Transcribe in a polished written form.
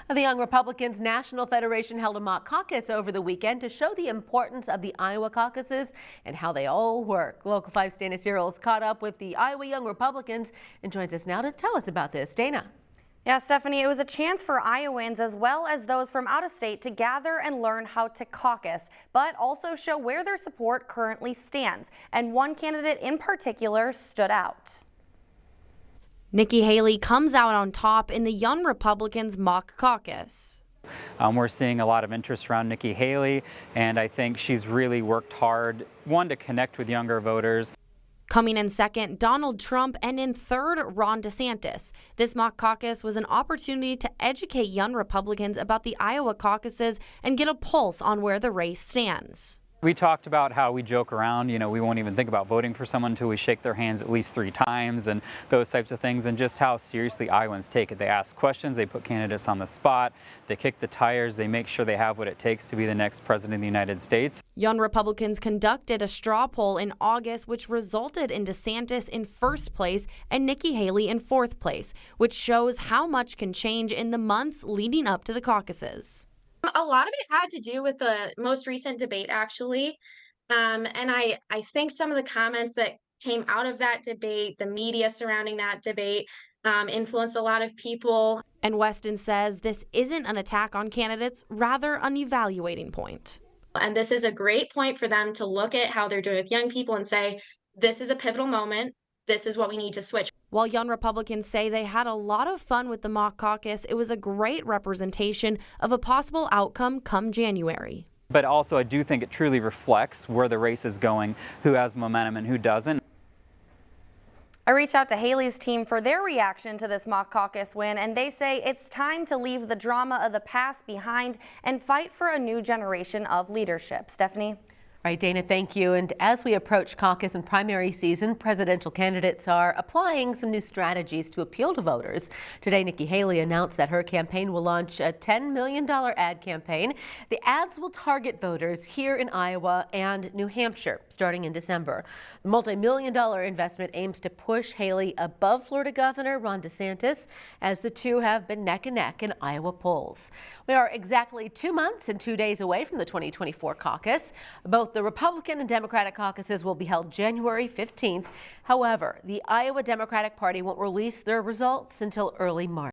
The Young Republicans National Federation held a mock caucus over the weekend to show the importance of the Iowa caucuses and how they all work. Local 5's Dana Searles caught up with the Iowa Young Republicans and joins us now to tell us about this. Dana. Yeah, Stephanie, it was a chance for Iowans as well as those from out of state to gather and learn how to caucus, but also show where their support currently stands. And one candidate in particular stood out. Nikki Haley comes out on top in the Young Republicans mock caucus. We're seeing a lot of interest around Nikki Haley, and I think she's really worked hard, one, to connect with younger voters. Coming in second, Donald Trump, and in third, Ron DeSantis. This mock caucus was an opportunity to educate young Republicans about the Iowa caucuses and get a pulse on where the race stands. We talked about how we joke around, we won't even think about voting for someone until we shake their hands at least 3 times and those types of things, and just how seriously Iowans take it. They ask questions, they put candidates on the spot, they kick the tires, they make sure they have what it takes to be the next president of the United States. Young Republicans conducted a straw poll in August, which resulted in DeSantis in first place and Nikki Haley in fourth place, which shows how much can change in the months leading up to the caucuses. A lot of it had to do with the most recent debate, actually. And I think some of the comments that came out of that debate, the media surrounding that debate, influenced a lot of people. And Weston says this isn't an attack on candidates, rather an evaluating point. And this is a great point for them to look at how they're doing with young people and say, this is a pivotal moment. This is what we need to switch. While young Republicans say they had a lot of fun with the mock caucus, it was a great representation of a possible outcome come January. But also I do think it truly reflects where the race is going, who has momentum and who doesn't. I reached out to Haley's team for their reaction to this mock caucus win, and they say it's time to leave the drama of the past behind and fight for a new generation of leadership. Stephanie? All right, Dana, thank you. And as we approach caucus and primary season, presidential candidates are applying some new strategies to appeal to voters. Today, Nikki Haley announced that her campaign will launch a $10 million ad campaign. The ads will target voters here in Iowa and New Hampshire starting in December. The multi-million-dollar investment aims to push Haley above Florida Governor Ron DeSantis, as the two have been neck and neck in Iowa polls. We are exactly 2 months and 2 days away from the 2024 caucus. Both the Republican and Democratic caucuses will be held January 15th. However, the Iowa Democratic Party won't release their results until early March.